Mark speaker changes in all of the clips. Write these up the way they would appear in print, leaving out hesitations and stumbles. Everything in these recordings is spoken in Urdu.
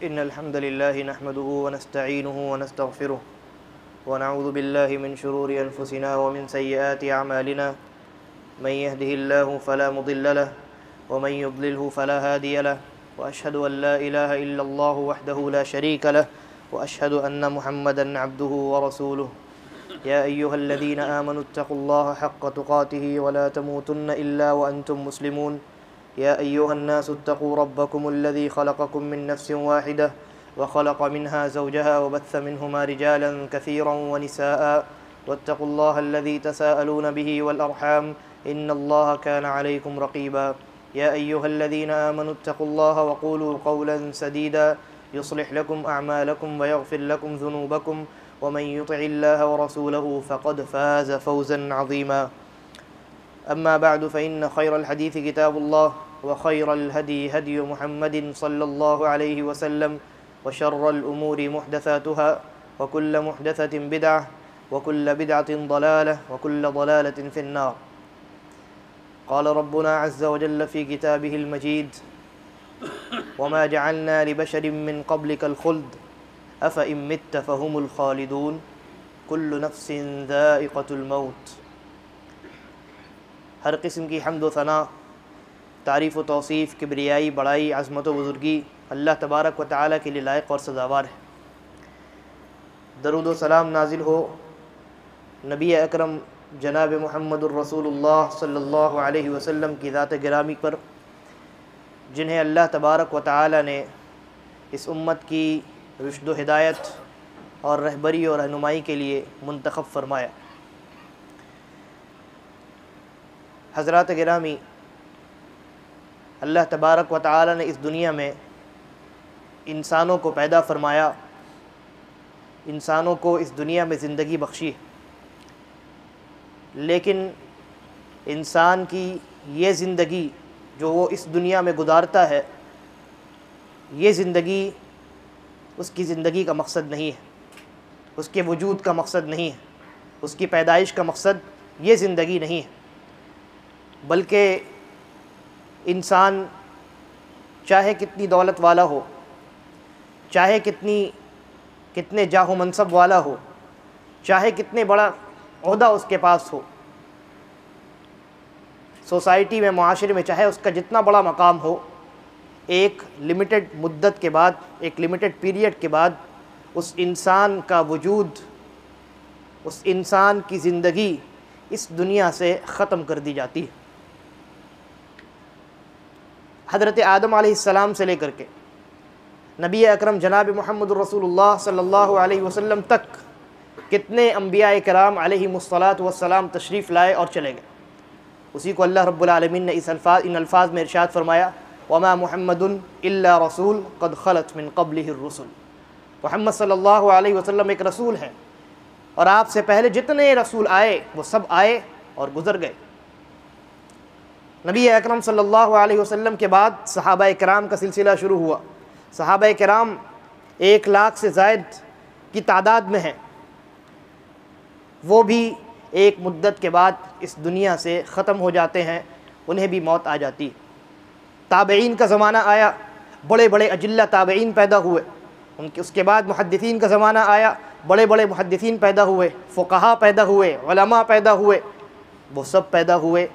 Speaker 1: إن الحمد لله نحمده ونستعينه ونستغفره ونعوذ بالله من شرور أنفسنا ومن سيئات أعمالنا من يهده الله فلا مضل له ومن يضلله فلا هادي له وأشهد أن لا إله إلا الله وحده لا شريك له وأشهد أن محمدا عبده ورسوله يا أيها الذين آمنوا اتقوا الله حق تقاته ولا تموتن إلا وأنتم مسلمون يا أيها الناس اتقوا ربكم الذي خلقكم من نفس واحدة وخلق منها زوجها وبث منهما رجالا كثيرا ونساء واتقوا الله الذي تساءلون به والأرحام إن الله كان عليكم رقيبا يا أيها الذين آمنوا اتقوا الله وقولوا قولا سديدا يصلح لكم أعمالكم ويغفر لكم ذنوبكم ومن يطع الله ورسوله فقد فاز فوزا عظيما أما بعد فإن خير الحديث كتاب الله وخير الهدي هدي محمد صلى الله عليه وسلم وشر الأمور محدثاتها وكل محدثة بدعة وكل بدعة ضلالة وكل ضلالة في النار. قال ربنا عز وجل في كتابه المجيد وما جعلنا لبشر من قبلك الخلد أفإن مت فهم الخالدون كل نفس ذائقة الموت. ہر قسم کی حمد و ثنا، تعریف و توصیف، کبریائی، بڑائی، عظمت و بزرگی اللہ تبارک و تعالیٰ کے لیے لائق اور سزاوار ہے۔ درود و سلام نازل ہو نبی اکرم جناب محمد الرسول اللہ صلی اللہ علیہ وسلم کی ذات گرامی پر، جنہیں اللہ تبارک و تعالیٰ نے اس امت کی رشد و ہدایت اور رہبری اور رہنمائی کے لیے منتخب فرمایا۔ حضرات گرامی، اللہ تبارک و تعالی نے اس دنیا میں انسانوں کو پیدا فرمایا، انسانوں کو اس دنیا میں زندگی بخشی، لیکن انسان کی یہ زندگی جو وہ اس دنیا میں گزارتا ہے، یہ زندگی اس کی زندگی کا مقصد نہیں ہے، اس کے وجود کا مقصد نہیں ہے، اس کی پیدائش کا مقصد یہ زندگی نہیں ہے، بلکہ انسان چاہے کتنی دولت والا ہو، چاہے کتنے جاہ و منصب والا ہو، چاہے کتنے بڑا عہدہ اس کے پاس ہو، سوسائٹی میں، معاشرے میں چاہے اس کا جتنا بڑا مقام ہو، ایک لمیٹڈ مدت کے بعد، ایک لمیٹڈ پیریڈ کے بعد اس انسان کا وجود، اس انسان کی زندگی اس دنیا سے ختم کر دی جاتی ہے۔ حضرت آدم علیہ السلام سے لے کر کے نبی اکرم جناب محمد الرسول اللہ صلی اللہ علیہ وسلم تک کتنے انبیاء کرام علیہم الصلاۃ والسلام تشریف لائے اور چلے گئے۔ اسی کو اللہ رب العالمین نے ان الفاظ میں ارشاد فرمایا، وما محمد الا رسول قد خلت من قبلہ الرسل۔ محمد صلی اللہ علیہ وسلم ایک رسول ہیں، اور آپ سے پہلے جتنے رسول آئے وہ سب آئے اور گزر گئے۔ نبی اکرم صلی اللہ علیہ وسلم کے بعد صحابہ کرام کا سلسلہ شروع ہوا۔ صحابہ کرام 1,00,000 سے زائد کی تعداد میں ہیں، وہ بھی ایک مدت کے بعد اس دنیا سے ختم ہو جاتے ہیں، انہیں بھی موت آ جاتی۔ تابعین کا زمانہ آیا، بڑے بڑے اجلہ تابعین پیدا ہوئے، اس کے بعد محدثین کا زمانہ آیا، بڑے بڑے محدثین پیدا ہوئے، فقہا پیدا ہوئے، علماء پیدا ہوئے، وہ سب پیدا ہوئے،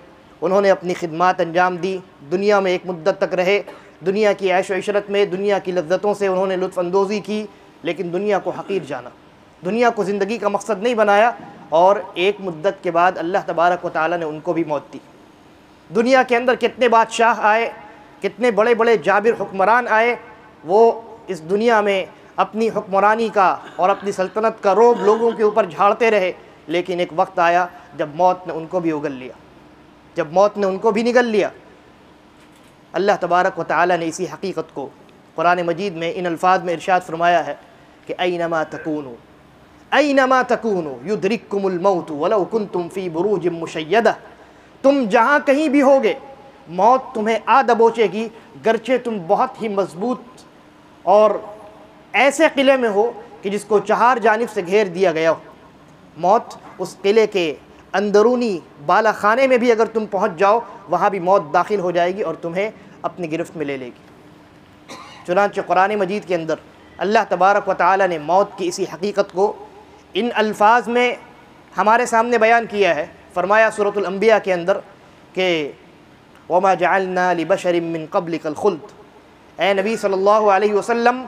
Speaker 1: انہوں نے اپنی خدمات انجام دی، دنیا میں ایک مدت تک رہے، دنیا کی عیش و عشرت میں، دنیا کی لذتوں سے انہوں نے لطف اندوزی کی، لیکن دنیا کو حقیر جانا، دنیا کو زندگی کا مقصد نہیں بنایا، اور ایک مدت کے بعد اللہ تبارک و تعالی نے ان کو بھی موت دی۔ دنیا کے اندر کتنے بادشاہ آئے، کتنے بڑے بڑے جابر حکمران آئے، وہ اس دنیا میں اپنی حکمرانی کا اور اپنی سلطنت کا روب لوگوں کے اوپر جھاڑتے رہے، لیکن ایک وقت آیا جب موت نے ان کو بھی اگل لیا، جب موت نے ان کو بھی نگل لیا۔ اللہ تبارک و تعالی نے اسی حقیقت کو قرآن مجید میں ان الفاظ میں ارشاد فرمایا ہے کہ اینما تکونوا یدرککم الموت ولو کنتم فی بروج مشیدہ، تم جہاں کہیں بھی ہوگے موت تمہیں آ دبوچے گی، گرچہ تم بہت ہی مضبوط اور ایسے قلعے میں ہو کہ جس کو 4 جانب سے گھیر دیا گیا ہو۔ موت اس قلعے کے اندرونی بالا خانے میں بھی اگر تم پہنچ جاؤ، وہاں بھی موت داخل ہو جائے گی اور تمہیں اپنی گرفت میں لے لے گی۔ چنانچہ قرآن مجید کے اندر اللہ تبارک و تعالی نے موت کی اسی حقیقت کو ان الفاظ میں ہمارے سامنے بیان کیا ہے۔ فرمایا سورۃ الانبیاء کے اندر کہ وَمَا جَعَلْنَا لِبَشَرٍ مِّن قَبْلِكَ الْخُلْدَ، اے نبی صلی اللہ علیہ وسلم،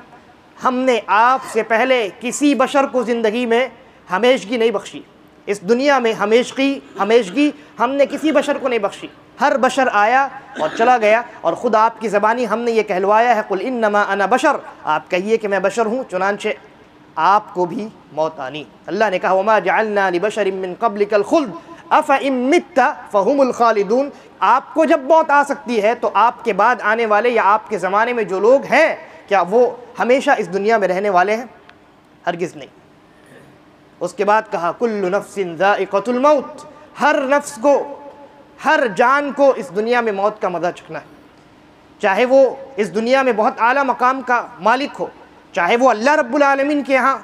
Speaker 1: ہم نے آپ سے پہلے کسی بشر کو زندگی میں ہمیشگی نہیں بخشی۔ اس دنیا میں ہمیشگی ہم نے کسی بشر کو نہیں بخشی۔ ہر بشر آیا اور چلا گیا، اور خود آپ کی زبانی ہم نے یہ کہلوایا ہے قُلْ إِنَّمَا أَنَا بشر، آپ کہیے کہ میں بشر ہوں، چنانچہ آپ کو بھی موت آنی۔ اللہ نے کہا وَمَا جَعَلْنَا لِبَشَرٍ مِّن قَبْلِكَ الْخُلْدَ أَفَإِن مِّتَّ فَهُمُ الْخَالِدُونَ، آپ کو جب موت آ سکتی ہے تو آپ کے بعد آنے والے یا آپ کے زمانے میں جو لوگ ہیں کیا وہ ہمیشہ اس دنیا میں رہنے والے ہیں؟ ہرگز نہیں۔ اس کے بعد کہا کل نفس ذائقۃ الموت، ہر نفس کو، ہر جان کو اس دنیا میں موت کا مزہ چکھنا ہے، چاہے وہ اس دنیا میں بہت اعلیٰ مقام کا مالک ہو، چاہے وہ اللہ رب العالمین کے ہاں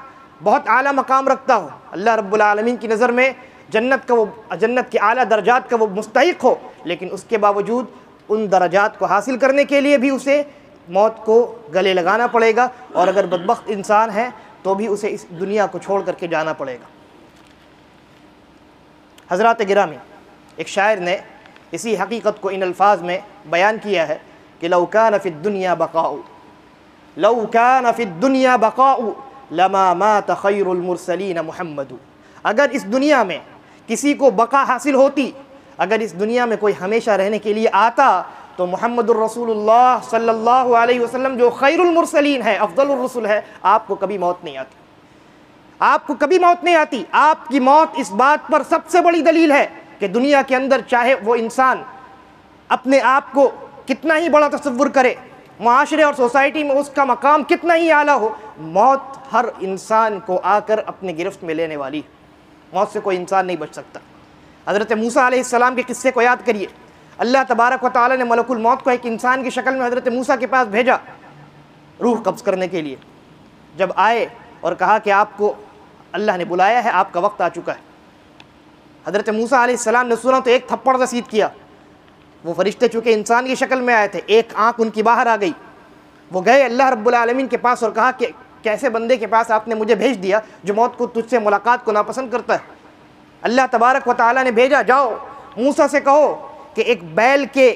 Speaker 1: بہت اعلیٰ مقام رکھتا ہو، اللہ رب العالمین کی نظر میں جنت کے اعلیٰ درجات کا وہ مستحق ہو، لیکن اس کے باوجود ان درجات کو حاصل کرنے کے لیے بھی اسے موت کو گلے لگانا پڑے گا، اور اگر بدبخت انسان ہے تو بھی اسے اس دنیا کو چھوڑ کر کے جانا پڑے گا۔ حضرات گرامی، ایک شاعر نے اسی حقیقت کو ان الفاظ میں بیان کیا ہے کہ لو کان فی الدنیا بقاء لما مات خیر المرسلین محمد، اگر اس دنیا میں کسی کو بقا حاصل ہوتی، اگر اس دنیا میں کوئی ہمیشہ رہنے کے لیے آتا تو محمد الرسول اللہ صلی اللہ علیہ وسلم جو خیر المرسلین ہے، افضل الرسل ہے، آپ کو کبھی موت نہیں آتی، آپ کو کبھی موت نہیں آتی۔ آپ کی موت اس بات پر سب سے بڑی دلیل ہے کہ دنیا کے اندر چاہے وہ انسان اپنے آپ کو کتنا ہی بڑا تصور کرے، معاشرے اور سوسائٹی میں اس کا مقام کتنا ہی اعلیٰ ہو، موت ہر انسان کو آ کر اپنے گرفت میں لینے والی ہے، موت سے کوئی انسان نہیں بچ سکتا۔ حضرت موسیٰ علیہ السلام کے قصے کو یاد کریے، اللہ تبارک و تعالی نے ملک الموت کو ایک انسان کی شکل میں حضرت موسیٰ کے پاس بھیجا روح قبض کرنے کے لیے۔ جب آئے اور کہا کہ آپ کو اللہ نے بلایا ہے، آپ کا وقت آ چکا ہے، حضرت موسیٰ علیہ السلام نے سنا تو ایک تھپڑ رسید کیا۔ وہ فرشتے چونکہ انسان کی شکل میں آئے تھے، ایک آنکھ ان کی باہر آ گئی، وہ گئے اللہ رب العالمین کے پاس اور کہا کہ کیسے بندے کے پاس آپ نے مجھے بھیج دیا جو موت کو، تجھ سے ملاقات کو ناپسند کرتا ہے۔ اللہ تبارک و تعالی نے بھیجا، جاؤ موسیٰ سے کہو کہ ایک بیل کے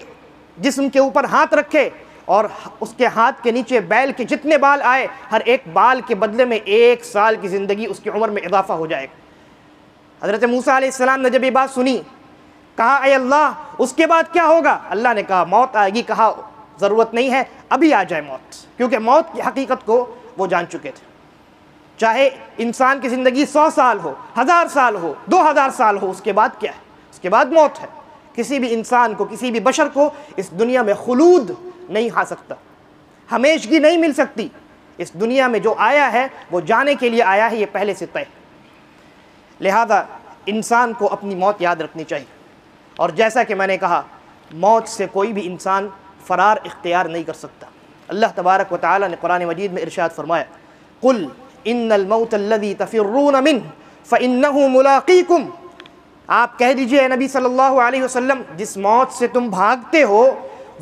Speaker 1: جسم کے اوپر ہاتھ رکھے اور اس کے ہاتھ کے نیچے بیل کے جتنے بال آئے، ہر ایک بال کے بدلے میں 1 سال کی زندگی اس کی عمر میں اضافہ ہو جائے گا۔ حضرت موسیٰ علیہ السلام نے جب یہ بات سنی، کہا اے اللہ اس کے بعد کیا ہوگا؟ اللہ نے کہا موت آئے گی۔ کہا ضرورت نہیں ہے، ابھی آ جائے موت، کیونکہ موت کی حقیقت کو وہ جان چکے تھے۔ چاہے انسان کی زندگی 100 سال ہو، 1000 سال ہو، 2000 سال ہو، اس کے بعد کیا ہے؟ اس کے بعد موت ہے۔ کسی بھی انسان کو، کسی بھی بشر کو اس دنیا میں خلود نہیں آ سکتا، ہمیشگی نہیں مل سکتی۔ اس دنیا میں جو آیا ہے وہ جانے کے لیے آیا ہے، یہ پہلے سے طے۔ لہذا انسان کو اپنی موت یاد رکھنی چاہیے، اور جیسا کہ میں نے کہا موت سے کوئی بھی انسان فرار اختیار نہیں کر سکتا۔ اللہ تبارک و تعالی نے قرآن مجید میں ارشاد فرمایا قل ان الموت الذی تفرون منہ فانہ ملاقیکم، آپ کہہ دیجئے اے نبی صلی اللہ علیہ وسلم، جس موت سے تم بھاگتے ہو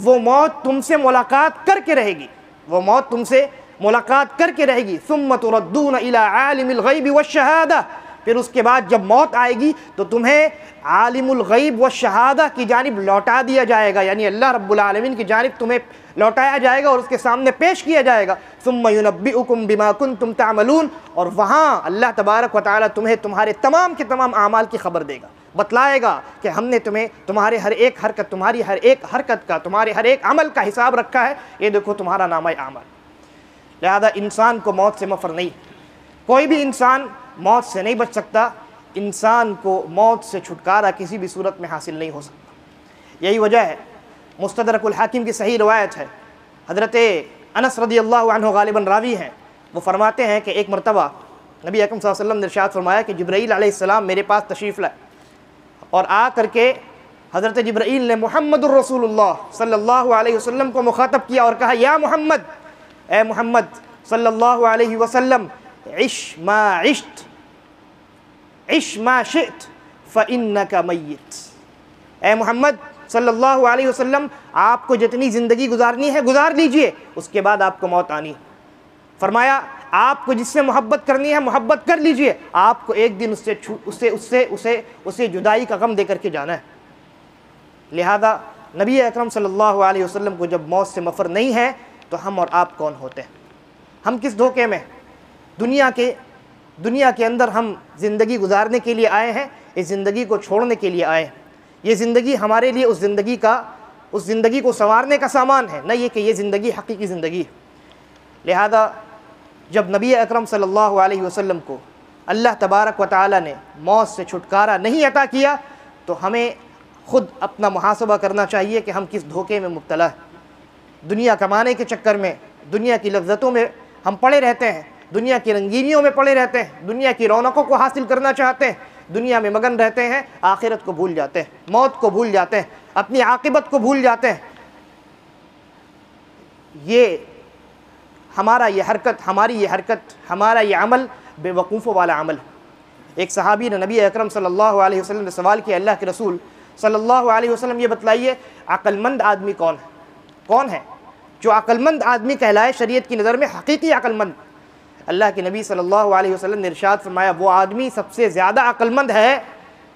Speaker 1: وہ موت تم سے ملاقات کر کے رہے گی، وہ موت تم سے ملاقات کر کے رہے گی۔ ثم تردون الی عالم الغیب والشہادہ، پھر اس کے بعد جب موت آئے گی تو تمہیں عالم الغیب والشہادہ کی جانب لوٹا دیا جائے گا، یعنی اللہ رب العالمین کی جانب تمہیں لوٹایا جائے گا اور اس کے سامنے پیش کیا جائے گا۔ ثم ینبئکم بما کنتم تعملون، اور وہاں اللہ تبارک و تعالی تمہیں تمہارے تمام کے تمام اعمال کی خبر دے گا، بتلائے گا کہ ہم نے تمہیں تمہارے ہر ایک حرکت، تمہاری ہر ایک حرکت کا، تمہارے ہر ایک عمل کا حساب رکھا ہے، یہ دیکھو تمہارا نامہ اعمال۔ لہذا انسان کو موت سے مفر نہیں، کوئی بھی انسان موت سے نہیں بچ سکتا، انسان کو موت سے چھٹکارا کسی بھی صورت میں حاصل نہیں ہو سکتا۔ یہی وجہ ہے، مستدرک الحاکم کی صحیح روایت ہے، حضرت انس رضی اللہ عنہ غالباً راوی ہیں، وہ فرماتے ہیں کہ ایک مرتبہ نبی اکرم صلی اللہ علیہ وسلم نے ارشاد فرمایا کہ جبرائیل علیہ السلام میرے پاس تشریف لائے، اور آ کر کے حضرت جبرائیل نے محمد الرسول اللہ صلی اللہ علیہ وسلم کو مخاطب کیا اور کہا یا محمد، اے محمد صلی اللہ علیہ وسلم، عش ما عشت عش ما شئت فإنک میت، اے محمد صلی اللہ علیہ وسلم آپ کو جتنی زندگی گزارنی ہے گزار لیجئے، اس کے بعد آپ کو موت آنی ہے۔ فرمایا آپ کو جس سے محبت کرنی ہے محبت کر لیجئے، آپ کو ایک دن اسے جدائی کا غم دے کر کے جانا ہے۔ لہذا نبی اکرم صلی اللہ علیہ وسلم کو جب موت سے مفر نہیں ہے تو ہم اور آپ کون ہوتے ہیں؟ ہم کس دھوکے میں؟ دنیا کے اندر ہم زندگی گزارنے کے لیے آئے ہیں، اس زندگی کو چھوڑنے کے لیے آئے ہیں۔ یہ زندگی ہمارے لیے اس زندگی کو سنوارنے کا سامان ہے، نہ یہ کہ یہ زندگی حقیقی زندگی ہے۔ لہذا جب نبی اکرم صلی اللہ علیہ وسلم کو اللہ تبارک و تعالی نے موت سے چھٹکارا نہیں عطا کیا تو ہمیں خود اپنا محاسبہ کرنا چاہیے کہ ہم کس دھوکے میں مبتلا ہیں۔ دنیا کمانے کے چکر میں، دنیا کی لذتوں میں ہم پڑے رہتے ہیں، دنیا کی رنگینیوں میں پڑے رہتے ہیں، دنیا کی رونقوں کو حاصل کرنا چاہتے ہیں، دنیا میں مگن رہتے ہیں، آخرت کو بھول جاتے ہیں، موت کو بھول جاتے ہیں، اپنی عاقبت کو بھول جاتے ہیں۔ ہماری یہ حرکت، ہمارا یہ عمل بے وقوفوں والا عمل ہے۔ ایک صحابی نے نبی اکرم صلی اللہ علیہ وسلم نے سوال کیا، اللہ کے رسول صلی اللہ علیہ وسلم یہ بتلائیے عقل مند آدمی کون ہے جو عقل مند آدمی کہلائے شریعت کی نظر میں حقیقی عقل مند؟ اللہ کے نبی صلی اللہ علیہ وسلم نے ارشاد فرمایا وہ آدمی سب سے زیادہ عقل مند ہے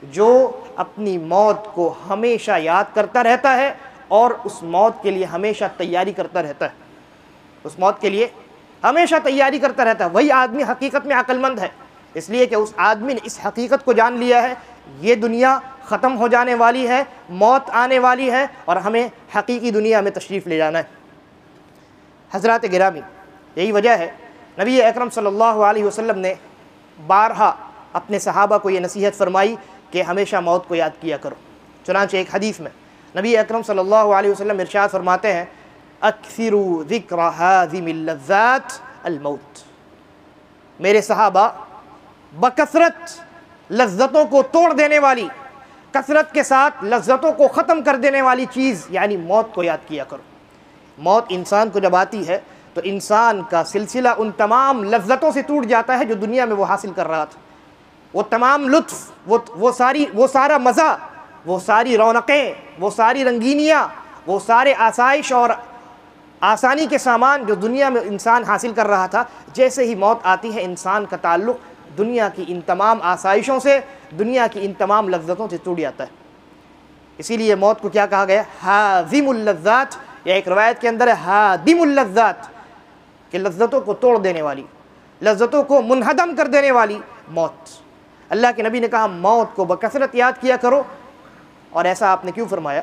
Speaker 1: جو اپنی موت کو ہمیشہ یاد کرتا رہتا ہے اور اس موت کے لیے ہمیشہ تیاری کرتا رہتا ہے، اس موت کے لیے ہمیشہ تیاری کرتا رہتا ہے۔ وہی آدمی حقیقت میں عقل مند ہے، اس لیے کہ اس آدمی نے اس حقیقت کو جان لیا ہے یہ دنیا ختم ہو جانے والی ہے، موت آنے والی ہے اور ہمیں حقیقی دنیا میں تشریف لے جانا ہے۔ حضرات گرامی، یہی وجہ ہے نبی اکرم صلی اللہ علیہ وسلم نے بارہا اپنے صحابہ کو یہ نصیحت فرمائی کہ ہمیشہ موت کو یاد کیا کرو۔ چنانچہ ایک حدیث میں نبی اکرم صلی اللہ علیہ وسلم ارشاد فرماتے ہیں اکثروا ذکر ہاذم اللذات الموت۔ میرے صحابہ بکثرت لذتوں کو توڑ دینے والی، کثرت کے ساتھ لذتوں کو ختم کر دینے والی چیز یعنی موت کو یاد کیا کرو۔ موت انسان کو جب آتی ہے تو انسان کا سلسلہ ان تمام لذتوں سے ٹوٹ جاتا ہے جو دنیا میں وہ حاصل کر رہا تھا۔ وہ تمام لطف، وہ سارا مزہ، وہ ساری رونقیں، وہ ساری رنگینیاں، وہ سارے آسائش اور آسانی کے سامان جو دنیا میں انسان حاصل کر رہا تھا، جیسے ہی موت آتی ہے انسان کا تعلق دنیا کی ان تمام آسائشوں سے، دنیا کی ان تمام لذتوں سے ٹوٹ جاتا ہے۔ اسی لیے موت کو کیا کہا گیا؟ ہاذم اللذات، یا ایک روایت کے اندر ہے ہادم اللذات، کہ لذتوں کو توڑ دینے والی، لذتوں کو منہدم کر دینے والی موت۔ اللہ کے نبی نے کہا موت کو بکثرت یاد کیا کرو، اور ایسا آپ نے کیوں فرمایا؟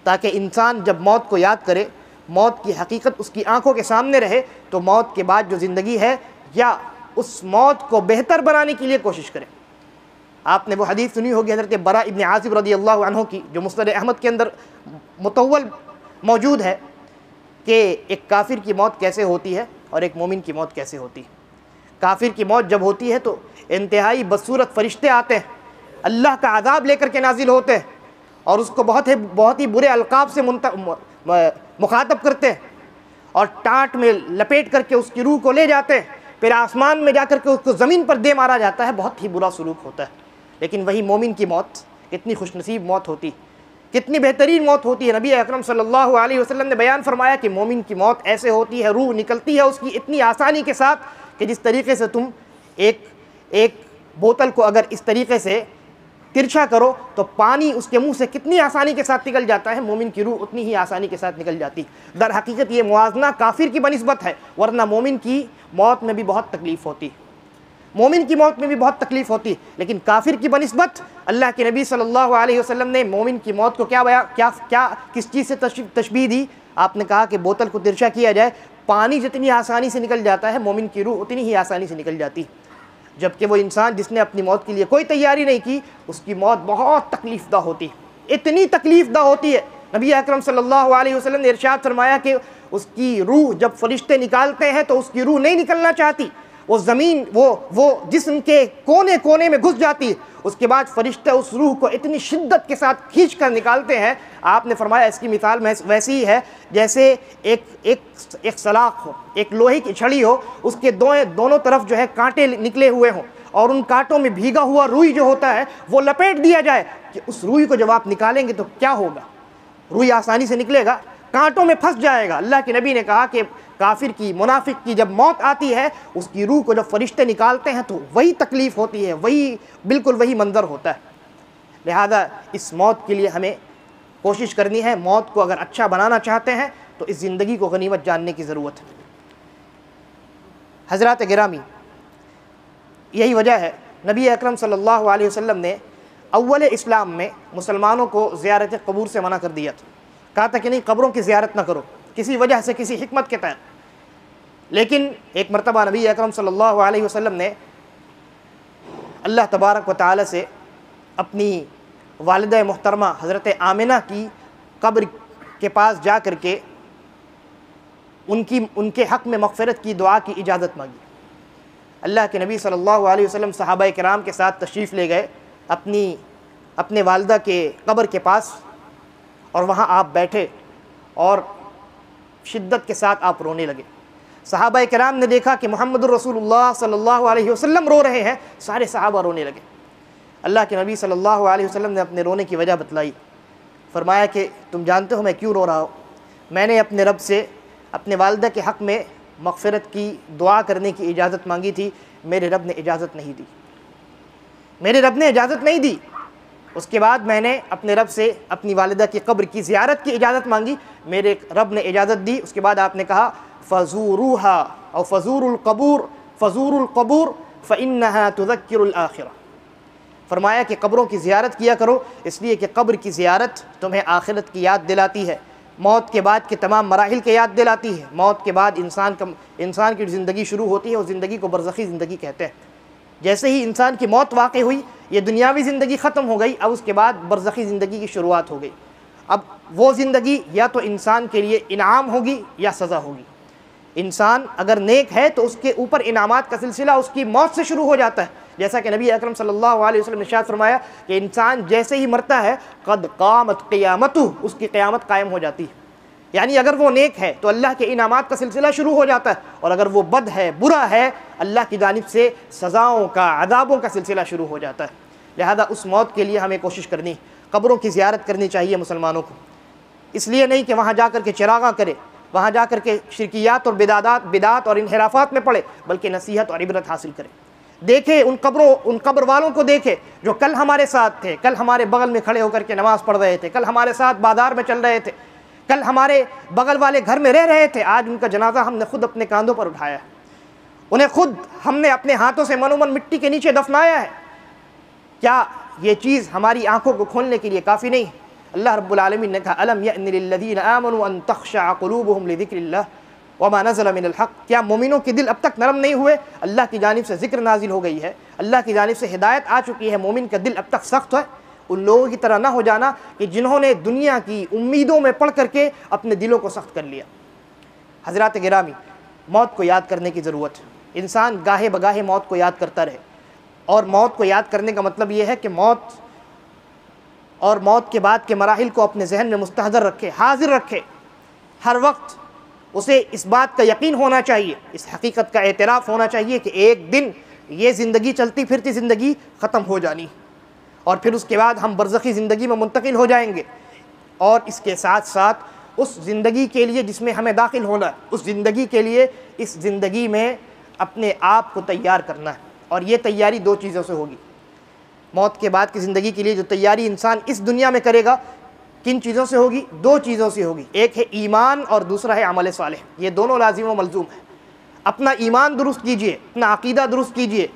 Speaker 1: تاکہ انسان جب موت کو یاد کرے، موت کی حقیقت اس کی آنکھوں کے سامنے رہے، تو موت کے بعد جو زندگی ہے یا اس موت کو بہتر بنانے کے لیے کوشش کرے۔ آپ نے وہ حدیث سنی ہوگی حضرت براء ابن عازب رضی اللہ عنہ کی، جو مسند احمد کے اندر مطول موجود ہے، کہ ایک کافر کی موت کیسے ہوتی ہے اور ایک مومن کی موت کیسے ہوتی ہے۔ کافر کی موت جب ہوتی ہے تو انتہائی بدصورت فرشتے آتے ہیں، اللہ کا عذاب لے کر کے نازل ہوتے ہیں اور اس کو بہت ہی برے القاب سے مخاطب کرتے ہیں اور ٹانٹ میں لپیٹ کر کے اس کی روح کو لے جاتے ہیں، پھر آسمان میں جا کر کے اس کو زمین پر دے مارا جاتا ہے۔ بہت ہی برا سلوک ہوتا ہے۔ لیکن وہی مومن کی موت کتنی خوش نصیب موت ہوتی، کتنی بہترین موت ہوتی ہے۔ نبی اکرم صلی اللہ علیہ وسلم نے بیان فرمایا کہ مومن کی موت ایسے ہوتی ہے، روح نکلتی ہے اس کی اتنی آسانی کے ساتھ کہ جس طریقے سے تم ایک بوتل کو اگر اس طریقے سے ترچھا کرو تو پانی اس کے منہ سے کتنی آسانی کے ساتھ نکل جاتا ہے، مومن کی روح اتنی ہی آسانی کے ساتھ نکل جاتی۔ در حقیقت یہ موازنہ کافر کی بنسبت ہے، ورنہ مومن کی موت میں بھی بہت تکلیف ہوتی، مومن کی موت میں بھی بہت تکلیف ہوتی، لیکن کافر کی بنسبت اللہ کے نبی صلی اللہ علیہ وسلم نے مومن کی موت کو کس چیز سے تشبیہ دی؟ آپ نے کہا کہ بوتل کو ترچھا کیا جائے، پانی جتنی آسانی سے نکل جاتا ہے مومن کی روح اتنی ہی آسانی سے نکل جاتی، جبکہ وہ انسان جس نے اپنی موت کے لیے کوئی تیاری نہیں کی اس کی موت بہت تکلیف دہ ہوتی، اتنی تکلیف دہ ہوتی ہے۔ نبی اکرم صلی اللہ علیہ وسلم نے ارشاد فرمایا کہ اس کی روح جب فرشتے نکالتے ہیں تو اس کی روح نہیں نکلنا چاہتی، وہ زمین وہ جسم کے کونے کونے میں گھس جاتی ہے، اس کے بعد فرشتے اس روح کو اتنی شدت کے ساتھ کھینچ کر نکالتے ہیں۔ آپ نے فرمایا اس کی مثال ویسی ہی ہے جیسے ایک سلاخ ہو، ایک لوہے کی چھڑی ہو، اس کے دونوں طرف جو ہے کانٹے نکلے ہوئے ہوں اور ان کانٹوں میں بھیگا ہوا روئی جو ہوتا ہے وہ لپیٹ دیا جائے، کہ اس روئی کو جب آپ نکالیں گے تو کیا ہوگا؟ روئی آسانی سے نکلے گا؟ کانٹوں میں پھنس جائے گا۔ اللہ کے نبی نے کہا کہ کافر کی، منافق کی جب موت آتی ہے، اس کی روح کو جب فرشتے نکالتے ہیں تو وہی تکلیف ہوتی ہے، بالکل وہی منظر ہوتا ہے۔ لہذا اس موت کے لیے ہمیں کوشش کرنی ہے۔ موت کو اگر اچھا بنانا چاہتے ہیں تو اس زندگی کو غنیمت جاننے کی ضرورت ہے۔ حضرات گرامی، یہی وجہ ہے نبی اکرم صلی اللہ علیہ وسلم نے اول اسلام میں مسلمانوں کو زیارت قبور سے منع کر دیا تھا۔ کہا تھا کہ نہیں، قبروں کی زیارت نہ کرو، کسی وجہ سے، کسی حکمت کے تحت۔ لیکن ایک مرتبہ نبی اکرم صلی اللہ علیہ وسلم نے اللہ تبارک و تعالی سے اپنی والدہ محترمہ حضرت آمنہ کی قبر کے پاس جا کر کے ان کے حق میں مغفرت کی دعا کی اجازت مانگی۔ اللہ کے نبی صلی اللہ علیہ وسلم صحابہ کرام کے ساتھ تشریف لے گئے اپنے والدہ کے قبر کے پاس، اور وہاں آپ بیٹھے اور شدت کے ساتھ آپ رونے لگے۔ صحابہ کرام نے دیکھا کہ محمد الرسول اللہ صلی اللہ علیہ وسلم رو رہے ہیں، سارے صحابہ رونے لگے۔ اللہ کے نبی صلی اللہ علیہ وسلم نے اپنے رونے کی وجہ بتلائی، فرمایا کہ تم جانتے ہو میں کیوں رو رہا ہوں؟ میں نے اپنے رب سے اپنے والدہ کے حق میں مغفرت کی دعا کرنے کی اجازت مانگی تھی، میرے رب نے اجازت نہیں دی، میرے رب نے اجازت نہیں دی۔ اس کے بعد میں نے اپنے رب سے اپنی والدہ کی قبر کی زیارت کی اجازت مانگی، میرے رب نے اجازت دی۔ اس کے بعد آپ نے کہا فَزُورُوهَا أو فَزُورُوا الْقُبُورَ فَإِنَّهَا تُذَكِّرُ الْآخِرَةَ، فرمایا کہ قبروں کی زیارت کیا کرو، اس لیے کہ قبر کی زیارت تمہیں آخرت کی یاد دلاتی ہے، موت کے بعد کے تمام مراحل کی یاد دلاتی ہے۔ موت کے بعد انسان کی زندگی شروع ہوتی ہے، اس زندگی کو برزخی زندگی کہتے ہیں۔ جیسے ہی انسان کی موت واقع ہوئی، یہ دنیاوی زندگی ختم ہو گئی، اب اس کے بعد برزخی زندگی کی شروعات ہو گئی۔ اب وہ زندگی یا تو انسان کے لیے انعام ہوگی یا سزا ہوگی۔ انسان اگر نیک ہے تو اس کے اوپر انعامات کا سلسلہ اس کی موت سے شروع ہو جاتا ہے، جیسا کہ نبی اکرم صلی اللہ علیہ وسلم نے ارشاد فرمایا کہ انسان جیسے ہی مرتا ہے قد قامت قیامتہ، اس کی قیامت قائم ہو جاتی ہے۔ یعنی اگر وہ نیک ہے تو اللہ کے انعامات کا سلسلہ شروع ہو جاتا ہے، اور اگر وہ بد ہے، برا ہے، اللہ کی جانب سے سزاؤں کا، عذابوں کا سلسلہ شروع ہو جاتا ہے۔ لہذا اس موت کے لیے ہمیں کوشش کرنی، قبروں کی زیارت کرنی چاہیے مسلمانوں کو، اس لیے نہیں کہ وہاں جا کر کے چراغاں کرے، وہاں جا کر کے شرکیات اور بدعات اور انحرافات میں پڑے، بلکہ نصیحت اور عبرت حاصل کرے۔ دیکھے ان قبر والوں کو، دیکھے جو کل ہمارے ساتھ تھے، کل ہمارے بغل میں کھڑے ہو کر کے نماز پڑھ رہے تھے، کل ہمارے ساتھ بازار میں چل رہے تھے، کل ہمارے بغل والے گھر میں رہ رہے تھے، آج ان کا جنازہ ہم نے خود اپنے کاندھوں پر اٹھایا ہے، انہیں خود ہم نے اپنے ہاتھوں سے منومن مٹی کے نیچے دفنایا ہے۔ کیا یہ چیز ہماری آنکھوں کو کھولنے کے لیے کافی نہیں ہے؟ اللہ رب العالمین نے کہا أَلَمْ يَأْنِ لِلَّذِينَ آمَنُوا أَن تَخْشَعَ قُلُوبُهُمْ لِذِكْرِ اللَّهِ وَمَا نَزَلَ مِنَ الْحَقِّ، کیا مومنوں کے دل اب تک نرم نہیں ہوئے؟ اللہ کی جانب سے ذکر نازل ہو گئی ہے، اللہ کی جانب سے ہدایت آ چکی ہے، مومن کا دل اب تک سخت ہے؟ ان لوگوں کی طرح نہ ہو جانا کہ جنہوں نے دنیا کی امیدوں میں پڑھ کر کے اپنے دلوں کو سخت کر لیا۔ حضرات گرامی، موت کو یاد کرنے کی ضرورت ہے، انسان گاہے بگاہے موت کو یاد کرتا رہے، اور موت کو یاد کرنے کا مطلب یہ ہے کہ موت اور موت کے بعد کے مراحل کو اپنے ذہن میں مستحضر رکھے، حاضر رکھے، ہر وقت اسے اس بات کا یقین ہونا چاہیے، اس حقیقت کا اعتراف ہونا چاہیے کہ ایک دن یہ زندگی، چلتی پھرتی زندگی ختم ہو جانی، اور پھر اس کے بعد ہم برزخی زندگی میں منتقل ہو جائیں گے، اور اس کے ساتھ ساتھ اس زندگی کے لیے جس میں ہمیں داخل ہونا ہے، اس زندگی کے لیے اس زندگی میں اپنے آپ کو تیار کرنا ہے، اور یہ تیاری دو چیزوں سے ہوگی۔ موت کے بعد کی زندگی کے لیے جو تیاری انسان اس دنیا میں کرے گا، کن چیزوں سے ہوگی؟ دو چیزوں سے ہوگی، ایک ہے ایمان اور دوسرا ہے عمل صالح، یہ دونوں لازم و ملزوم ہیں۔ اپنا ایمان درست کیجئے، اپنا عقیدہ درست کیجئے،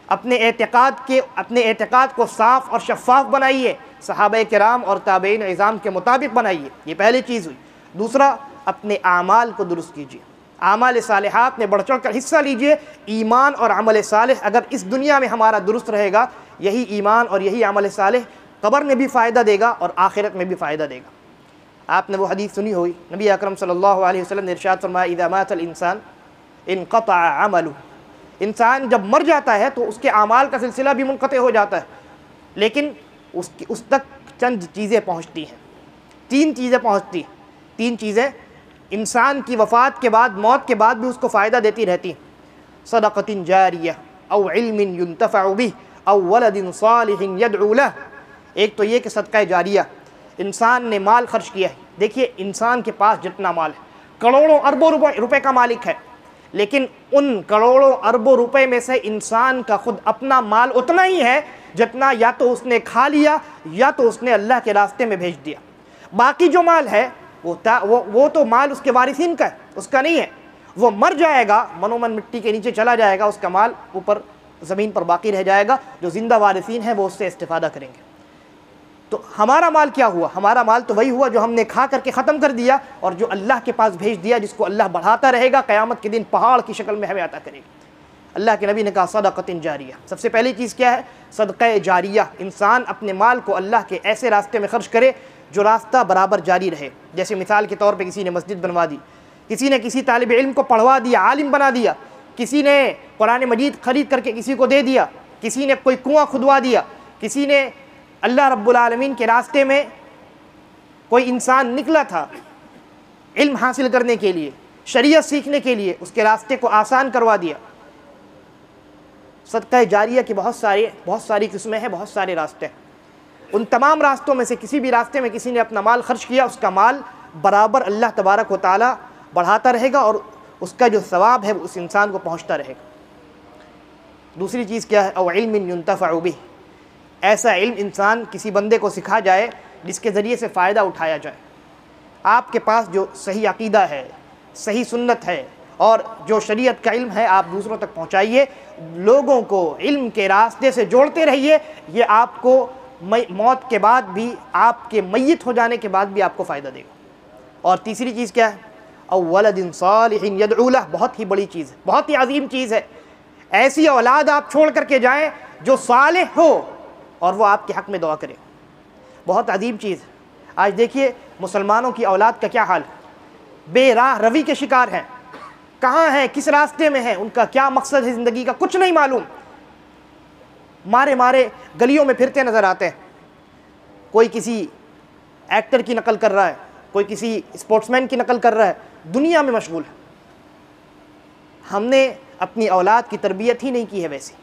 Speaker 1: اپنے اعتقاد کو صاف اور شفاف بنائیے، صحابہ کرام اور تابعین عظام کے مطابق بنائیے، یہ پہلی چیز ہوئی۔ دوسرا، اپنے اعمال کو درست کیجئے، اعمال صالحات میں بڑھ چڑھ کر حصہ لیجئے۔ ایمان اور عمل صالح اگر اس دنیا میں ہمارا درست رہے گا، یہی ایمان اور یہی عمل صالح قبر میں بھی فائدہ دے گا اور آخرت میں بھی فائدہ دے گا۔ آپ نے وہ حدیث سنی ہوئی، نبی اکرم صلی اللہ علیہ وسلم نے ارشاد فرمایا اذا مات الانسان انقطع عملہ، انسان جب مر جاتا ہے تو اس کے اعمال کا سلسلہ بھی منقطع ہو جاتا ہے، لیکن اس تک چند چیزیں پہنچتی ہیں، تین چیزیں پہنچتی ہیں، تین چیزیں انسان کی وفات کے بعد، موت کے بعد بھی اس کو فائدہ دیتی رہتی ہیں۔ صدقۃ جاریہ او علم ينتفع به او ولد صالح يدعو له، ایک تو یہ کہ صدقہ جاریہ، انسان نے مال خرچ کیا ہے. دیکھیے انسان کے پاس جتنا مال ہے، کروڑوں اربوں روپے کا مالک ہے، لیکن ان کروڑوں اربوں روپے میں سے انسان کا خود اپنا مال اتنا ہی ہے جتنا یا تو اس نے کھا لیا یا تو اس نے اللہ کے راستے میں بھیج دیا. باقی جو مال ہے وہ تو مال اس کے وارثین کا ہے، اس کا نہیں ہے. وہ مر جائے گا، منومن مٹی کے نیچے چلا جائے گا، اس کا مال اوپر زمین پر باقی رہ جائے گا. جو زندہ وارثین ہیں وہ اس سے استفادہ کریں گے. تو ہمارا مال کیا ہوا؟ ہمارا مال تو وہی ہوا جو ہم نے کھا کر کے ختم کر دیا، اور جو اللہ کے پاس بھیج دیا، جس کو اللہ بڑھاتا رہے گا، قیامت کے دن پہاڑ کی شکل میں ہمیں عطا کرے گا. اللہ کے نبی نے کہا صدقۃ جاریہ. سب سے پہلی چیز کیا ہے؟ صدقہ جاریہ. انسان اپنے مال کو اللہ کے ایسے راستے میں خرچ کرے جو راستہ برابر جاری رہے. جیسے مثال کے طور پہ کسی نے مسجد بنوا دی، کسی نے کسی طالب علم کو پڑھوا دیا، عالم بنا دیا، کسی نے قرآن مجید خرید کر کے کسی کو دے دیا، کسی نے کوئی کنواں کھدوا دیا، کسی نے اللہ رب العالمین کے راستے میں کوئی انسان نکلا تھا علم حاصل کرنے کے لیے، شریعت سیکھنے کے لیے، اس کے راستے کو آسان کروا دیا. صدقہ جاریہ کی بہت ساری قسمیں ہیں، بہت سارے راستے ہیں. ان تمام راستوں میں سے کسی بھی راستے میں کسی نے اپنا مال خرچ کیا، اس کا مال برابر اللہ تبارک و تعالی بڑھاتا رہے گا، اور اس کا جو ثواب ہے وہ اس انسان کو پہنچتا رہے گا. دوسری چیز کیا ہے؟ او علم ينتفع به. ایسا علم انسان کسی بندے کو سکھا جائے جس کے ذریعے سے فائدہ اٹھایا جائے. آپ کے پاس جو صحیح عقیدہ ہے، صحیح سنت ہے، اور جو شریعت کا علم ہے، آپ دوسروں تک پہنچائیے. لوگوں کو علم کے راستے سے جوڑتے رہیے. یہ آپ کو موت کے بعد بھی، آپ کے میت ہو جانے کے بعد بھی آپ کو فائدہ دے گا. اور تیسری چیز کیا ہے؟ او ولد صالح يدعو له. بہت ہی بڑی چیز ہے، بہت ہی عظیم چیز ہے. ایسی اولاد آپ چھوڑ کر کے جائیں جو صالح ہو اور وہ آپ کے حق میں دعا کرے. بہت عظیم چیز ہے. آج دیکھیے مسلمانوں کی اولاد کا کیا حال ہے. بے راہ روی کے شکار ہیں. کہاں ہیں، کس راستے میں ہیں، ان کا کیا مقصد ہے زندگی کا، کچھ نہیں معلوم. مارے گلیوں میں پھرتے نظر آتے ہیں. کوئی کسی ایکٹر کی نقل کر رہا ہے، کوئی کسی اسپورٹس مین کی نقل کر رہا ہے، دنیا میں مشغول ہے. ہم نے اپنی اولاد کی تربیت ہی نہیں کی ہے. ویسے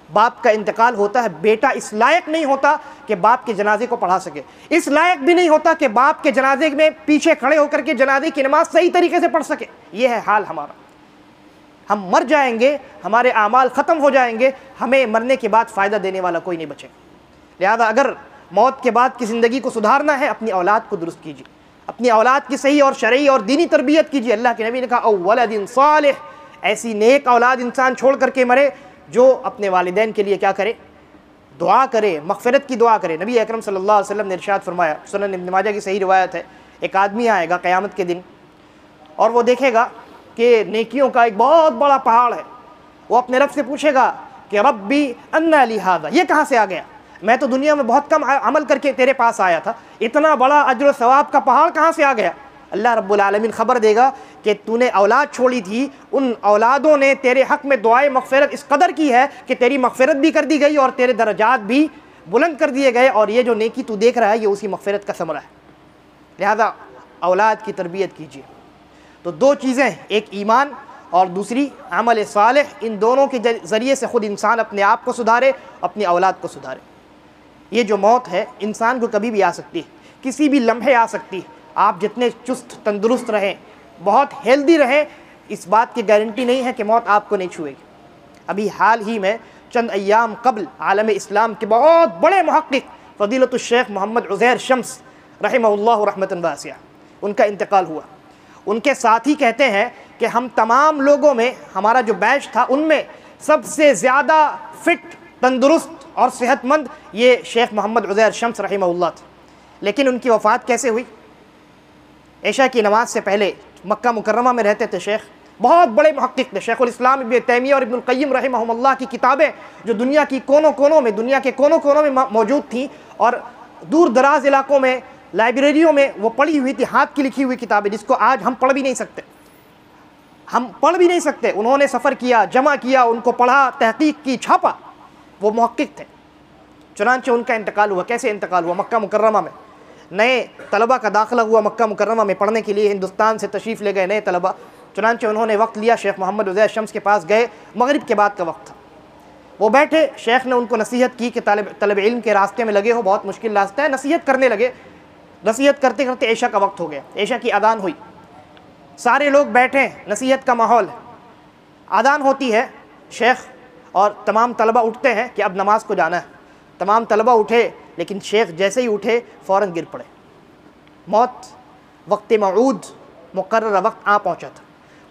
Speaker 1: باپ کا انتقال ہوتا ہے، بیٹا اس لائق نہیں ہوتا کہ باپ کے جنازے کو پڑھا سکے، اس لائق بھی نہیں ہوتا کہ باپ کے جنازے میں پیچھے کھڑے ہو کر کے جنازے کی نماز صحیح طریقے سے پڑھ سکے. یہ ہے حال ہمارا. ہم مر جائیں گے، ہمارے اعمال ختم ہو جائیں گے، ہمیں مرنے کے بعد فائدہ دینے والا کوئی نہیں بچے. لہذا اگر موت کے بعد کی زندگی کو سدھارنا ہے، اپنی اولاد کو درست کیجیے، اپنی اولاد کی صحیح اور شرعی اور دینی تربیت کیجیے. اللہ کے نبی نے کہا او ولد صالح. ایسی نیک اولاد انسان چھوڑ کر کے مرے جو اپنے والدین کے لیے کیا کرے؟ دعا کرے، مغفرت کی دعا کرے. نبی اکرم صلی اللہ علیہ وسلم نے ارشاد فرمایا، سنن ابن ماجہ کی صحیح روایت ہے، ایک آدمی آئے گا قیامت کے دن اور وہ دیکھے گا کہ نیکیوں کا ایک بہت بڑا پہاڑ ہے. وہ اپنے رب سے پوچھے گا کہ ربی انا لی ھذا، یہ کہاں سے آ گیا؟ میں تو دنیا میں بہت کم عمل کر کے تیرے پاس آیا تھا، اتنا بڑا اجر و ثواب کا پہاڑ کہاں سے آ گیا؟ اللہ رب العالمین خبر دے گا کہ تو نے اولاد چھوڑی تھی، ان اولادوں نے تیرے حق میں دعائے مغفرت اس قدر کی ہے کہ تیری مغفرت بھی کر دی گئی اور تیرے درجات بھی بلند کر دیے گئے، اور یہ جو نیکی تو دیکھ رہا ہے یہ اسی مغفرت کا ثمرہ ہے. لہذا اولاد کی تربیت کیجیے. تو دو چیزیں، ایک ایمان اور دوسری عمل صالح. ان دونوں کے ذریعے سے خود انسان اپنے آپ کو سدھارے، اپنی اولاد کو سدھارے. یہ جو موت ہے انسان کو کبھی بھی آ سکتی ہے، کسی بھی لمحے آ سکتی ہے. آپ جتنے چست تندرست رہیں، بہت ہیلدی رہیں، اس بات کی گارنٹی نہیں ہے کہ موت آپ کو نہیں چھوئے گی. ابھی حال ہی میں چند ایام قبل عالم اسلام کے بہت بڑے محقق فضیلت الشیخ محمد عزیر شمس رحمہ اللہ رحمۃ واسعہ، ان کا انتقال ہوا. ان کے ساتھی کہتے ہیں کہ ہم تمام لوگوں میں، ہمارا جو بیچ تھا ان میں سب سے زیادہ فٹ، تندرست اور صحت مند یہ شیخ محمد عزیر شمس رحمہ اللہ تھے. لیکن ان کی وفات کیسے ہوئی؟ عشاء کی نماز سے پہلے مکہ مکرمہ میں رہتے تھے. شیخ بہت بڑے محقق تھے، شیخ الاسلام ابن تیمیہ اور ابن القیم رحمہم اللہ کی کتابیں جو دنیا کے کونوں کونوں میں موجود تھیں، اور دور دراز علاقوں میں لائبریریوں میں وہ پڑھی ہوئی تھی، ہاتھ کی لکھی ہوئی کتابیں جس کو آج ہم پڑھ بھی نہیں سکتے. انہوں نے سفر کیا، جمع کیا، ان کو پڑھا، تحقیق کی، چھاپا. وہ محقق تھے. چنانچہ ان کا انتقال ہوا. کیسے انتقال ہوا؟ مکہ مکرمہ میں نئے طلبہ کا داخلہ ہوا مکہ مکرمہ میں پڑھنے کے لیے. ہندوستان سے تشریف لے گئے نئے طلبہ. چنانچہ انہوں نے وقت لیا، شیخ محمد عزیر شمس کے پاس گئے. مغرب کے بعد کا وقت تھا. وہ بیٹھے، شیخ نے ان کو نصیحت کی کہ طالب علم کے راستے میں لگے ہو، بہت مشکل راستہ ہے. نصیحت کرنے لگے نصیحت کرتے کرتے عشاء کا وقت ہو گیا، عشاء کی اذان ہوئی، سارے لوگ بیٹھے، نصیحت کا ماحول ہے، اذان ہوتی ہے، شیخ اور تمام طلبہ اٹھتے ہیں کہ اب نماز کو جانا ہے۔ تمام طلبہ اٹھے، لیکن شیخ جیسے ہی اٹھے فوراً گر پڑے۔ موت وقت موعود، مقررہ وقت آ پہنچا تھا،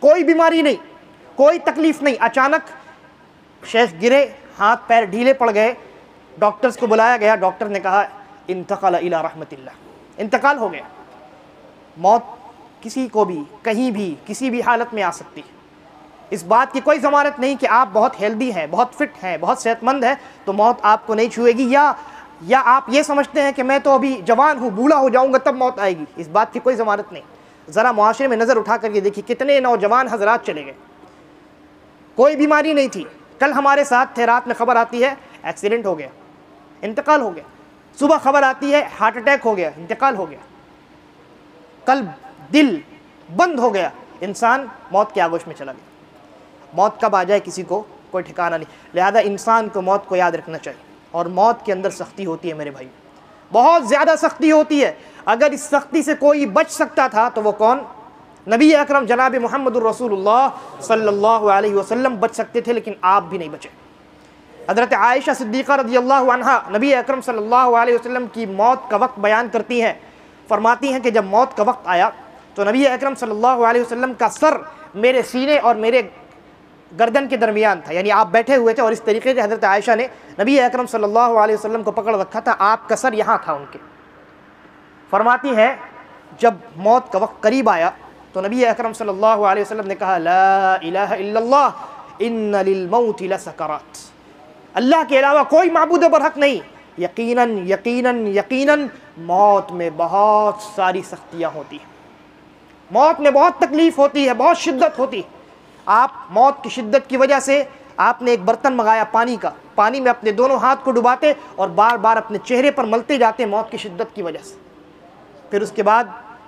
Speaker 1: کوئی بیماری نہیں، کوئی تکلیف نہیں، اچانک شیخ گرے، ہاتھ پیر ڈھیلے پڑ گئے، ڈاکٹرز کو بلایا گیا، ڈاکٹر نے کہا انتقل الی رحمت اللہ، انتقال ہو گیا۔ موت کسی کو بھی کہیں بھی کسی بھی حالت میں آ سکتی ہے، اس بات کی کوئی ضمانت نہیں کہ آپ بہت ہیلدی ہیں، بہت فٹ ہیں، بہت صحت مند ہیں تو موت آپ کو نہیں چھوئے گی، یا آپ یہ سمجھتے ہیں کہ میں تو ابھی جوان ہوں، بوڑھا ہو جاؤں گا تب موت آئے گی، اس بات کی کوئی ضمانت نہیں۔ ذرا معاشرے میں نظر اٹھا کر کے دیکھیے کتنے نوجوان حضرات چلے گئے، کوئی بیماری نہیں تھی، کل ہمارے ساتھ تھے، رات میں خبر آتی ہے ایکسیڈنٹ ہو گیا، انتقال ہو گیا، صبح خبر آتی ہے ہارٹ اٹیک ہو گیا، انتقال ہو گیا، قلب دل بند ہو گیا، انسان موت کے آغوش میں چلا گیا۔ موت کب آ جائے کسی کو کوئی ٹھکانہ نہیں، لہذا انسان کو موت کو یاد رکھنا چاہیے، اور موت کے اندر سختی ہوتی ہے میرے بھائی، بہت زیادہ سختی ہوتی ہے۔ اگر اس سختی سے کوئی بچ سکتا تھا تو وہ کون؟ نبی اکرم جناب محمد الرسول اللہ صلی اللہ علیہ وسلم بچ سکتے تھے، لیکن آپ بھی نہیں بچے۔ حضرت عائشہ صدیقہ رضی اللہ عنہا نبی اکرم صلی اللہ علیہ وسلم کی موت کا وقت بیان کرتی ہیں، فرماتی ہیں کہ جب موت کا وقت آیا تو نبی اکرم صلی اللہ علیہ وسلم کا سر میرے سینے اور میرے گردن کے درمیان تھا، یعنی آپ بیٹھے ہوئے تھے اور اس طریقے سے حضرت عائشہ نے نبی اکرم صلی اللہ علیہ وسلم کو پکڑ رکھا تھا، آپ کا سر یہاں تھا ان کے۔ فرماتی ہیں جب موت کا وقت قریب آیا تو نبی اکرم صلی اللہ علیہ وسلم نے کہا لا الہ الا اللہ ان للموت لسکرات، اللہ کے علاوہ کوئی معبود برحق نہیں، یقیناً یقیناً یقیناً موت میں بہت ساری سختیاں ہوتی ہیں، موت میں بہت تکلیف ہوتی ہے، بہت شدت ہوتی ہے۔ آپ موت کی شدت کی وجہ سے آپ نے ایک برتن منگایا پانی کا، پانی میں اپنے دونوں ہاتھ کو ڈباتے اور بار بار اپنے چہرے پر ملتے جاتے موت کی شدت کی وجہ سے۔ پھر اس کے بعد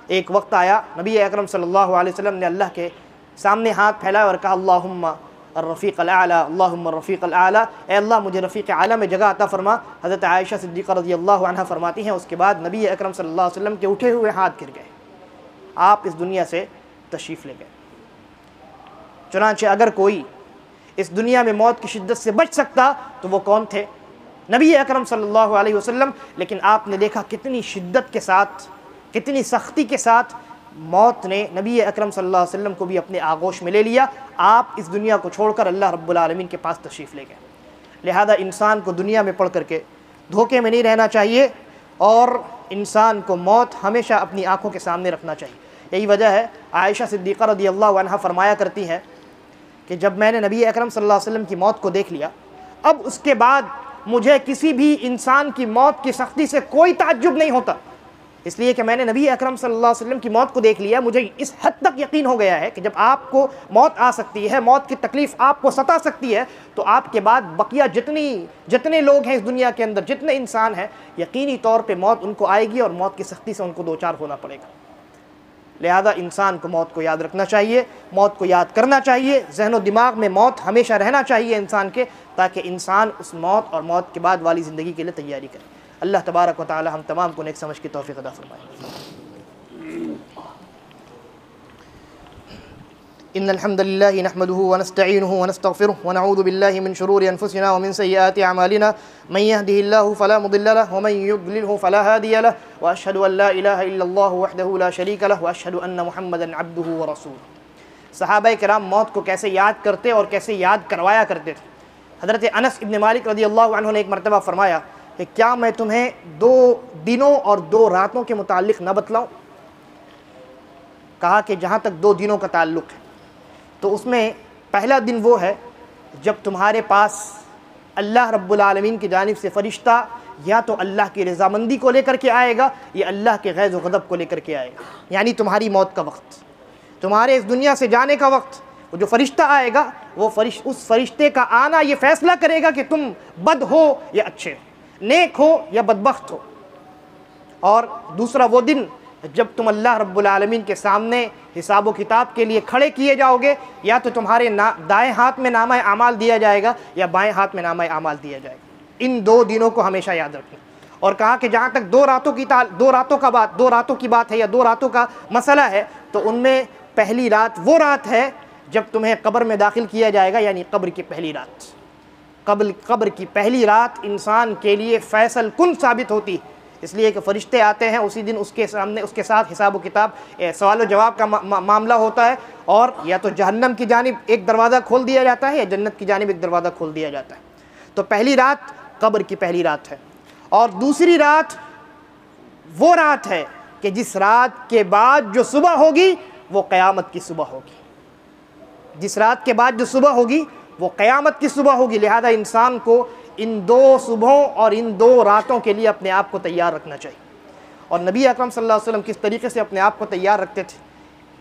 Speaker 1: ایک وقت آیا، نبی اکرم صلی اللہ علیہ وسلم نے اللہ کے سامنے ہاتھ پھیلایا اور کہا اللہم الرفیق الاعلی، اللہم الرفیق الاعلی، اے اللہ مجھے رفیق اعلیٰ میں جگہ عطا فرما۔ حضرت عائشہ صدیقہ رضی اللہ عنہ فرماتی ہیں اس کے بعد نبی اکرم صلی اللہ علیہ وسلم کے اٹھے ہوئے ہاتھ گر گئے، آپ اس دنیا سے تشریف لے گئے۔ چنانچہ اگر کوئی اس دنیا میں موت کی شدت سے بچ سکتا تو وہ کون تھے؟ نبی اکرم صلی اللہ علیہ وسلم۔ لیکن آپ نے دیکھا کتنی شدت کے ساتھ، کتنی سختی کے ساتھ موت نے نبی اکرم صلی اللہ علیہ وسلم کو بھی اپنے آغوش میں لے لیا، آپ اس دنیا کو چھوڑ کر اللہ رب العالمین کے پاس تشریف لے گئے۔ لہذا انسان کو دنیا میں پڑھ کر کے دھوکے میں نہیں رہنا چاہیے، اور انسان کو موت ہمیشہ اپنی آنکھوں کے سامنے رکھنا چاہیے۔ یہی وجہ ہے عائشہ صدیقہ رضی اللہ عنہ فرمایا کرتی ہیں کہ جب میں نے نبی اکرم صلی اللہ علیہ وسلم کی موت کو دیکھ لیا، اب اس کے بعد مجھے کسی بھی انسان کی موت کی سختی سے کوئی تعجب نہیں ہوتا، اس لیے کہ میں نے نبی اکرم صلی اللہ علیہ وسلم کی موت کو دیکھ لیا، مجھے اس حد تک یقین ہو گیا ہے کہ جب آپ کو موت آ سکتی ہے، موت کی تکلیف آپ کو ستا سکتی ہے، تو آپ کے بعد بقیہ جتنے لوگ ہیں اس دنیا کے اندر، جتنے انسان ہیں، یقینی طور پہ موت ان کو آئے گی اور موت کی سختی سے ان کو دوچار ہونا پڑے گا۔ لہذا انسان کو موت کو یاد رکھنا چاہیے، موت کو یاد کرنا چاہیے، ذہن و دماغ میں موت ہمیشہ رہنا چاہیے انسان کے، تاکہ انسان اس موت اور موت کے بعد والی زندگی کے لیے تیاری کرے۔ اللہ تبارک و تعالی ہم تمام کو نیک سمجھ کی توفیق عطا فرمائے۔ ان الحمد لله نحمده ونستعينه ونستغفره ونعوذ بالله من شرور انفسنا ومن سيئات اعمالنا من يهده الله فلا مضل له ومن يضلله فلا هادي له واشهد ان لا اله الا الله وحده لا شريك له واشهد ان محمدا عبده ورسوله۔ صحابہ کرام موت کو کیسے یاد کرتے اور کیسے یاد کروایا کرتے تھے۔ حضرت انس ابن مالک رضی اللہ عنہ نے ایک مرتبہ فرمایا کہ کیا میں تمہیں 2 دنوں اور 2 راتوں کے متعلق نہ بتلاؤں؟ کہا کہ جہاں تک 2 دنوں کا تعلق ہے تو اس میں پہلا دن وہ ہے جب تمہارے پاس اللہ رب العالمین کی جانب سے فرشتہ یا تو اللہ کی رضامندی کو لے کر کے آئے گا یا اللہ کے غیظ و غضب کو لے کر کے آئے گا، یعنی تمہاری موت کا وقت، تمہارے اس دنیا سے جانے کا وقت۔ وہ جو فرشتہ آئے گا وہ اس فرشتے کا آنا یہ فیصلہ کرے گا کہ تم بد ہو یا اچھے، نیک ہو یا بدبخت ہو۔ اور دوسرا وہ دن جب تم اللہ رب العالمین کے سامنے حساب و کتاب کے لیے کھڑے کیے جاؤ گے، یا تو تمہارے دائیں ہاتھ میں نامہ اعمال دیا جائے گا یا بائیں ہاتھ میں نامہ اعمال دیا جائے گا۔ ان 2 دنوں کو ہمیشہ یاد رکھنا۔ اور کہا کہ جہاں تک دو راتوں کی بات ہے یا 2 راتوں کا مسئلہ ہے تو ان میں پہلی رات وہ رات ہے جب تمہیں قبر میں داخل کیا جائے گا، یعنی قبر کی پہلی رات. قبر کی پہلی رات انسان کے لیے فیصل کن ثابت ہوتی، اس لیے کہ فرشتے آتے ہیں اسی دن اس کے سامنے، اس کے ساتھ حساب و کتاب، سوال و جواب کا معاملہ ہوتا ہے، اور یا تو جہنم کی جانب ایک دروازہ کھول دیا جاتا ہے یا جنت کی جانب ایک دروازہ کھول دیا جاتا ہے. تو پہلی رات قبر کی پہلی رات ہے. اور دوسری رات وہ رات ہے کہ جس رات کے بعد جو صبح ہوگی وہ قیامت کی صبح ہوگی. جس رات کے بعد جو صبح ہوگی وہ قیامت کی صبح ہوگی. لہذا انسان کو ان 2 صبحوں اور ان 2 راتوں کے لیے اپنے آپ کو تیار رکھنا چاہیے. اور نبی اکرم صلی اللہ علیہ وسلم کس طریقے سے اپنے آپ کو تیار رکھتے تھے،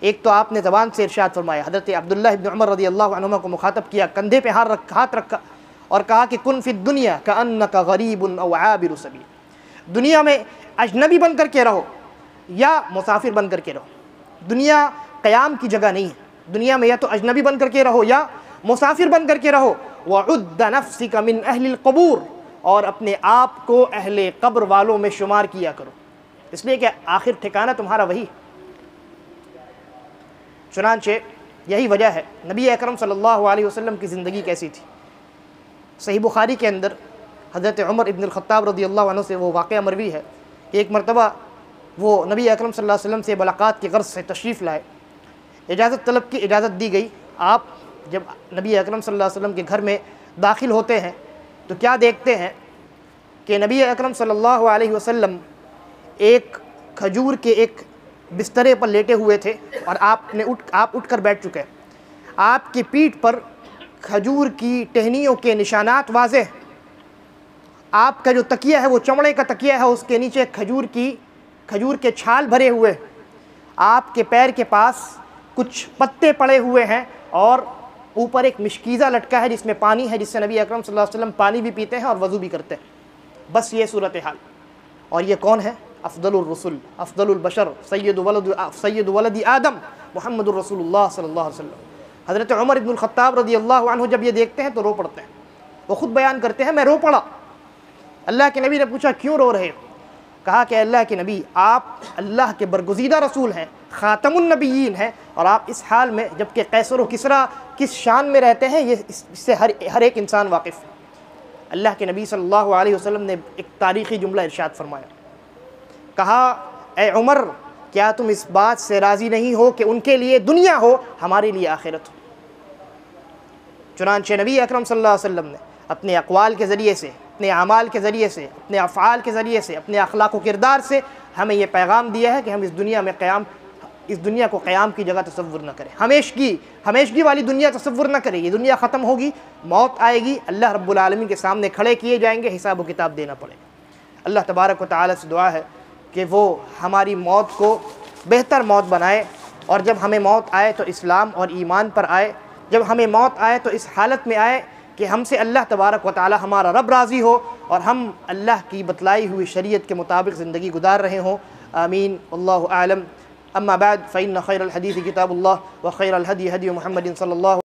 Speaker 1: ایک تو آپ نے زبان سے ارشاد فرمایا، حضرت عبداللہ ابن عمر رضی اللہ عنہما کو مخاطب کیا، کندھے پہ ہاتھ رکھا اور کہا کہ کن فی الدنیا کأنک غریب او عابر سبیل. دنیا میں اجنبی بن کر کے رہو یا مسافر بن کر کے رہو. دنیا قیام کی جگہ نہیں ہے. دنیا میں یا تو اجنبی بن کر کے رہو یا مسافر بن کر کے رہو. وعد نفسک من اہل القبور، اور اپنے آپ کو اہل قبر والوں میں شمار کیا کرو، اس لیے کہ آخر ٹھکانہ تمہارا وہی. چنانچہ یہی وجہ ہے نبی اکرم صلی اللہ علیہ وسلم کی زندگی کیسی تھی. صحیح بخاری کے اندر حضرت عمر ابن الخطاب رضی اللہ عنہ سے وہ واقعہ مروی ہے کہ ایک مرتبہ وہ نبی اکرم صلی اللہ علیہ وسلم سے ملاقات کی غرض سے تشریف لائے. اجازت طلب کی، اجازت دی گئی. آپ جب نبی اکرم صلی اللہ علیہ وسلم کے گھر میں داخل ہوتے ہیں تو کیا دیکھتے ہیں کہ نبی اکرم صلی اللہ علیہ وسلم ایک کھجور کے ایک بسترے پر لیٹے ہوئے تھے اور آپ اٹھ کر بیٹھ چکے. آپ کی پیٹھ پر کھجور کی ٹہنیوں کے نشانات واضح. آپ کا جو تکیہ ہے وہ چمڑے کا تکیہ ہے، اس کے نیچے کھجور کے چھال بھرے ہوئے. آپ کے پیر کے پاس کچھ پتے پڑے ہوئے ہیں اور اوپر ایک مشکیزہ لٹکا ہے جس میں پانی ہے، جس سے نبی اکرم صلی اللہ علیہ وسلم پانی بھی پیتے ہیں اور وضو بھی کرتے ہیں. بس یہ صورتحال. اور یہ کون ہے؟ افضل الرسل، افضل البشر، سید ولد آدم، محمد الرسول اللہ صلی اللہ علیہ وسلم. حضرت عمر ابن الخطاب رضی اللہ عنہ جب یہ دیکھتے ہیں تو رو پڑتے ہیں. وہ خود بیان کرتے ہیں، میں رو پڑا. اللہ کے نبی نے پوچھا کیوں رو رہے ہو؟ کہا کہ اللہ کے نبی آپ اللہ کے برگزیدہ رسول ہیں، خاتم النبیین ہیں، اور آپ اس حال میں جبکہ قیصر و کسریٰ کس شان میں رہتے ہیں یہ اس سے ہر ایک انسان واقف ہے. اللہ کے نبی صلی اللہ علیہ وسلم نے ایک تاریخی جملہ ارشاد فرمایا. کہا اے عمر کیا تم اس بات سے راضی نہیں ہو کہ ان کے لیے دنیا ہو، ہمارے لیے آخرت ہو. چنانچہ نبی اکرم صلی اللہ علیہ وسلم نے اپنے اقوال کے ذریعے سے، اپنے اعمال کے ذریعے سے، اپنے افعال کے ذریعے سے، اپنے اخلاق و کردار سے ہمیں یہ پیغام دیا ہے کہ ہم اس دنیا کو قیام کی جگہ تصور نہ کریں. ہمیشگی والی دنیا تصور نہ کریں. یہ دنیا ختم ہوگی، موت آئے گی، اللہ رب العالمین کے سامنے کھڑے کیے جائیں گے، حساب و کتاب دینا پڑے گا. اللہ تبارک و تعالی سے دعا ہے کہ وہ ہماری موت کو بہتر موت بنائے، اور جب ہمیں موت آئے تو اسلام اور ایمان پر آئے. جب ہمیں موت آئے تو اس حالت میں آئے کہ ہم سے اللہ تبارک و تعالی ہمارا رب راضی ہو اور ہم اللہ کی بتلائی ہوئی شریعت کے مطابق زندگی گزار رہے ہوں. آمین. واللہ اعلم. اما بعد فإن خير الحديث كتاب الله وخير الهدي هدي محمد صلى الله